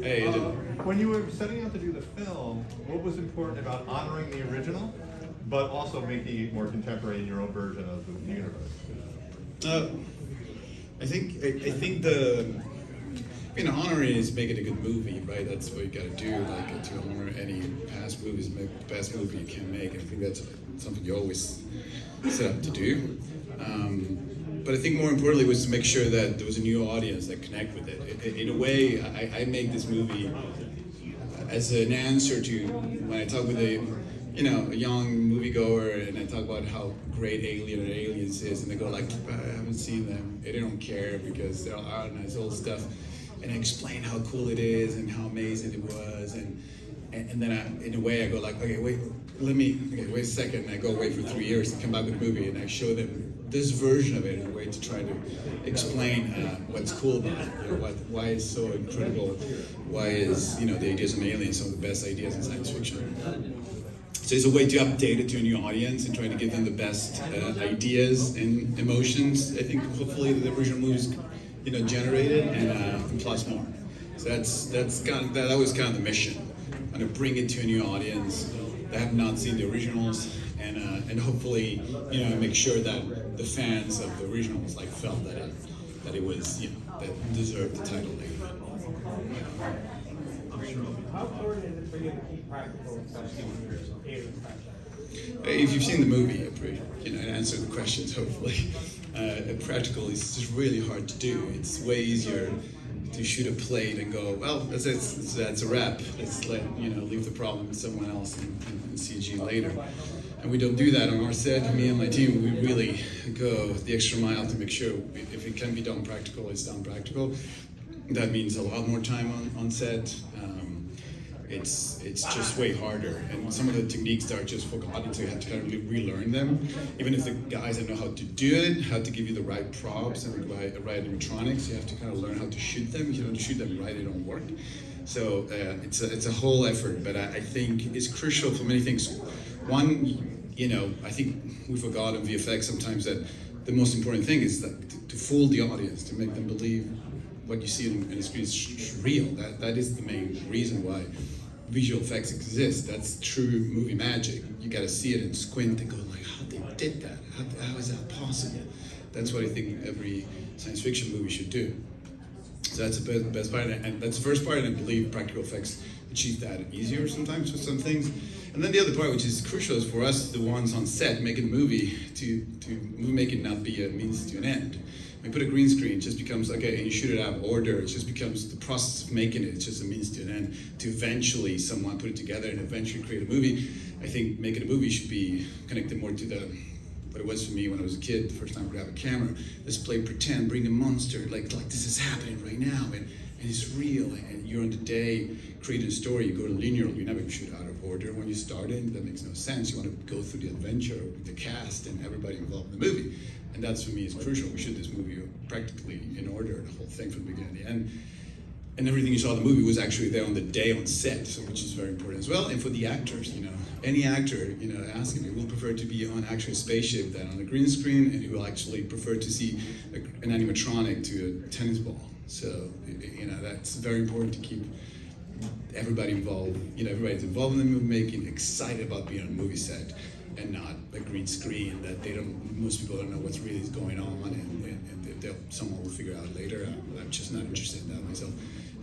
Hey, When you were setting out to do the film, what was important about honoring the original, but also making it more contemporary in your own version of the universe? I think the honoring is making a good movie, right? That's what you got to do, like to honor any past movies, make the best movie you can make. I think that's something you always set up to do. But I think more importantly was to make sure that there was a new audience that connect with it. In a way, I make this movie as an answer to when I talk with a young moviegoer and I talk about how great Alien or Aliens is, and they go like, I haven't seen them. They don't care because they're out and it's old stuff. And I explain how cool it is and how amazing it was, and then in a way I go like, okay, wait a second, and I go away for 3 years and come back with a movie and I show them this version of it in a way to try to explain what's cool about it, why it's so incredible, why is the ideas of aliens some of the best ideas in science fiction. So it's a way to update it to a new audience and try to give them the best ideas and emotions. I think hopefully the original movies generated and plus more. So that was kind of the mission. I'm gonna bring it to a new audience that have not seen the originals, and hopefully make sure that the fans of the originals felt that it was that deserved the title. How important is it for you to keep practical especially when you're alien practical? If you've seen the movie, and answer the questions hopefully. Practical is just really hard to do. It's way easier to shoot a plate and go, well, that's a wrap. Let's leave the problem to someone else and CG later. And we don't do that on our set. Me and my team, we really go the extra mile to make sure if it can be done practical, it's done practical. That means a lot more time on set. It's just way harder, and some of the techniques are just forgotten, so you have to kind of relearn them. Even if the guys that know how to do it, how to give you the right props and the right animatronics, you have to kind of learn how to shoot them. If you don't shoot them right, they don't work. So it's a whole effort, but I think it's crucial for many things. One, I think we forgot in VFX sometimes that the most important thing is to fool the audience, to make them believe what you see in the screen is real. That is the main reason why visual effects exist. That's true movie magic. You got to see it and squint and go like, how they did that? How is that possible? That's what I think every science fiction movie should do. So that's the best part, and that's the first part, and I believe practical effects achieve that easier sometimes with some things. And then the other part, which is crucial, is for us, the ones on set making a movie, to make it not be a means to an end. When you put a green screen, it just becomes, okay, and you shoot it out of order, it just becomes the process of making it, it's just a means to an end, to eventually someone put it together and eventually create a movie. I think making a movie should be connected more to what it was for me when I was a kid, the first time I would have a camera. Let's play pretend, bring a monster, like this is happening right now, and it's real, and you're on the day creating a story, you go linear, you never shoot out of order when you start it, that makes no sense. You want to go through the adventure with the cast and everybody involved in the movie. And that's, for me, is crucial. We shoot this movie practically in order, the whole thing from the beginning to the end. And everything you saw in the movie was actually there on the day on set, so which is very important as well. And for the actors, any actor, asking me, will prefer to be on actually a spaceship than on a green screen, and who will actually prefer to see an animatronic to a tennis ball. So, that's very important to keep everybody involved. Everybody's involved in the movie making, excited about being on a movie set, and not a green screen that most people don't know what's really going on, and someone will figure out later. I'm just not interested in that myself.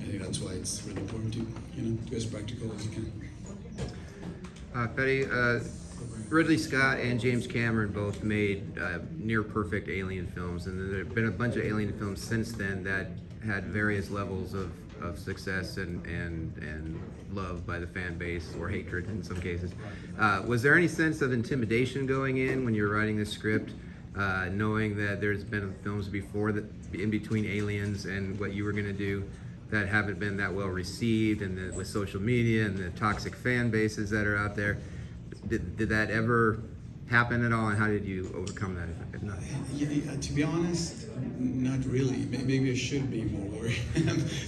I think that's why it's really important to, do as practical as you can. Fede, Ridley Scott and James Cameron both made near perfect alien films, and there have been a bunch of alien films since then that had various levels of success and love by the fan base, or hatred in some cases. Was there any sense of intimidation going in when you were writing this script, knowing that there's been films before that in between Aliens and what you were going to do that haven't been that well received, and with social media and the toxic fan bases that are out there? Did that ever happen at all, and how did you overcome that, if not? Yeah, to be honest, not really. Maybe I should be more worried.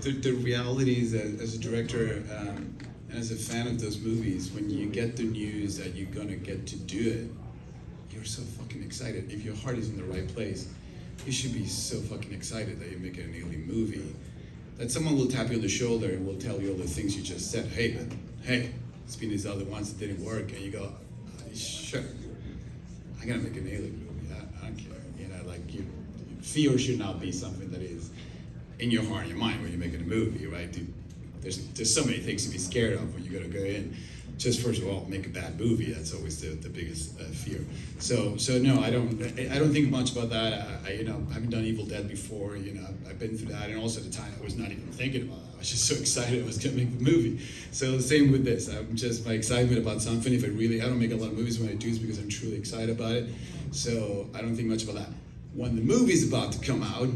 The reality is that as a director and as a fan of those movies, when you get the news that you're gonna get to do it, you're so fucking excited. If your heart is in the right place, you should be so fucking excited that you're making an alien movie. that someone will tap you on the shoulder and will tell you all the things you just said. Hey, but hey, it's been these other ones that didn't work, and you go, sure, I'm gonna make an alien movie. I don't care. You know, like fear should not be something that is in your heart and your mind when you're making a movie, right? There's so many things to be scared of when you're gonna go in. Just first of all, make a bad movie. That's always the biggest fear. So no, I don't think much about that. I haven't done Evil Dead before. You know, I've been through that, and also at the time I was not even thinking about it. I was just so excited I was gonna make the movie. So the same with this. I'm just my excitement about something. If I don't make a lot of movies. When I do, it's because I'm truly excited about it. So I don't think much about that. When the movie's about to come out,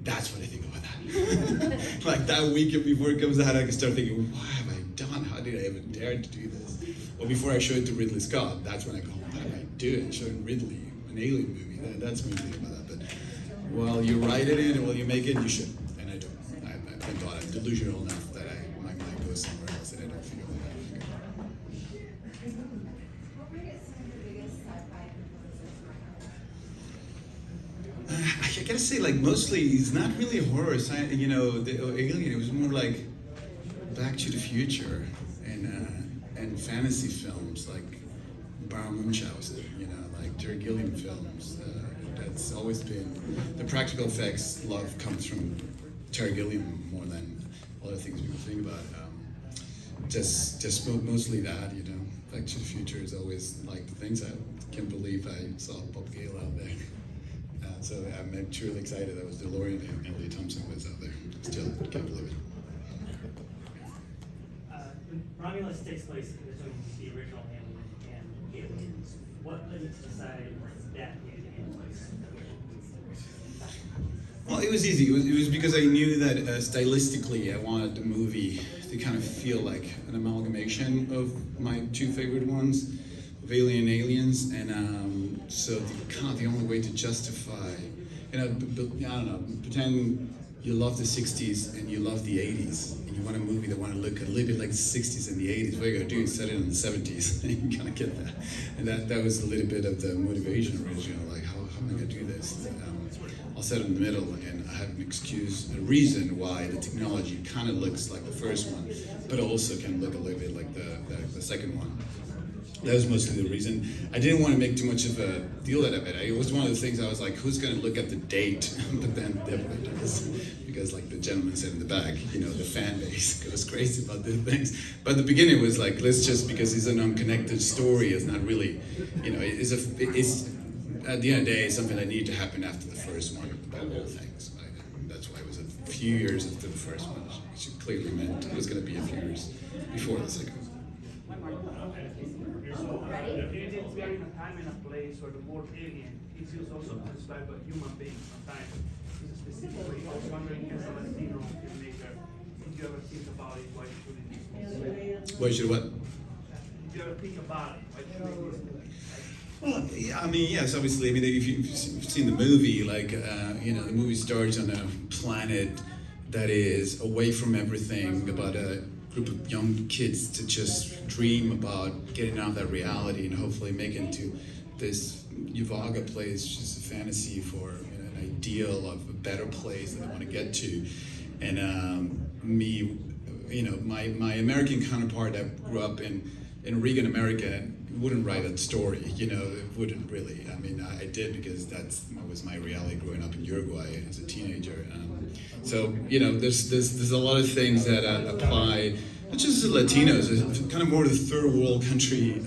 that's what I think about that. Like that weekend before it comes out, I can start thinking, what have I done? How did I even dare to do this? Or before I show it to Ridley Scott, that's when I go, what am I doing? Showing Ridley an alien movie. That's when you think about that. But while you write it in and while you make it, you should. And I don't. Thank God I'm delusional enough that my mind goes somewhere else and I don't feel that. I gotta say, like, mostly it's not really horror. You know, the Alien, it was more like Back to the Future and fantasy films like Baron Munchausen, you know, like Terry Gilliam films. That's always been, the practical effects love comes from Terry Gilliam more than other things people think about. Just mostly that, you know. Back to the Future is always like the things I can't believe I saw Bob Gale out there. So I'm truly excited that was DeLorean and Emily Thompson was out there. Still can't believe it. Romulus takes place between the original Alien and Aliens. What led you to decide that needed to take place? Well, it was easy. It was because I knew that stylistically I wanted the movie to kind of feel like an amalgamation of my two favorite ones, of Alien and Aliens, and so the only way to justify, you know, I don't know, pretend you love the 60s and you love the 80s, and you want a movie that want to look a little bit like the 60s and the 80s. What you gotta do is set it in the 70s, and you kind of get that. And that was a little bit of the motivation originally, like how am I gonna do this? I'll set it in the middle, and I have an excuse, a reason why the technology kind of looks like the first one, but also can look a little bit like the second one. That was mostly the reason. I didn't want to make too much of a deal out of it. It was one of the things I was like, who's going to look at the date? But then everybody does. Because like the gentleman said in the back, you know, the fan base goes crazy about these things. But at the beginning it was like, let's just, because it's an unconnected story, it's not really, you know, it's at the end of the day, it's something that needed to happen after the first one, about all things. Right? And that's why it was a few years after the first one, which clearly meant it was going to be a few years before the second one. It is very in a time and a place where the word alien is used also to describe a human being sometimes. Specifically, I was wondering, as a Latino filmmaker, did you ever think about it while shooting this movie? Why should what? Did you ever think about it while shooting this movie? Well, yeah, I mean, yes, obviously. I mean, if you've seen the movie, like, you know, the movie starts on a planet that is away from everything, about a group of young kids to just dream about getting out of that reality and hopefully make it into this Yuvaga place, which is a fantasy for, you know, an ideal of a better place that they want to get to. And me, you know, my American counterpart that grew up in Reagan, America, wouldn't write that story, you know, it wouldn't really. I mean, I did because that was my reality growing up in Uruguay as a teenager. So, you know, there's a lot of things that apply, not just to Latinos, it's kind of more the third world country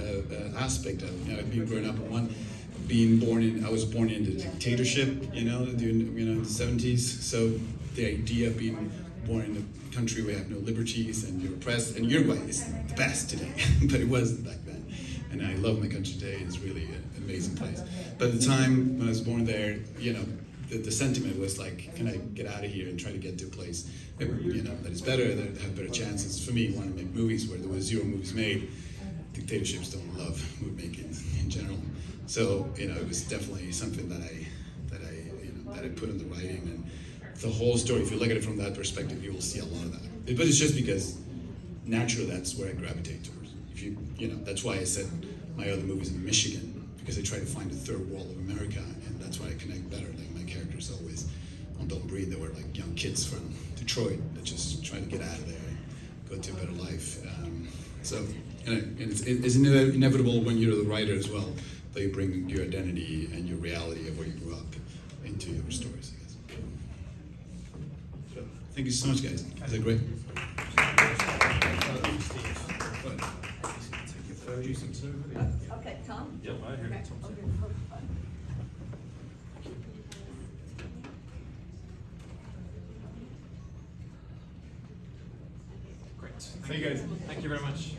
aspect of, you know, being growing up in one, I was born into dictatorship, you know, during, you know, the 70s. So the idea of being born in a country where you have no liberties and you're oppressed, and Uruguay is the best today, but it wasn't back then. And I love my country today. It's really an amazing place. But at the time when I was born there, you know, the sentiment was like, can I get out of here and try to get to a place, you know, that is better, that have better chances. For me, I want to make movies where there were 0 movies made. Dictatorships don't love movie making in general. So, you know, it was definitely something that I put in the writing, and the whole story. If you look at it from that perspective, you will see a lot of that. But it's just because naturally that's where I gravitate towards. You know, that's why I said my other movies in Michigan, because I try to find the third world of America, and that's why I connect better. Like my characters always on Don't Breathe, they were like young kids from Detroit, they're just trying to get out of there, go to a better life. So, you know, and it's inevitable when you're the writer as well, that you bring your identity and your reality of where you grew up into your stories, I guess. So, thank you so much, guys. Is that great? Okay, Tom? Yep, I hear Okay. it. Tom. Great. Thank you, guys. Thank you very much.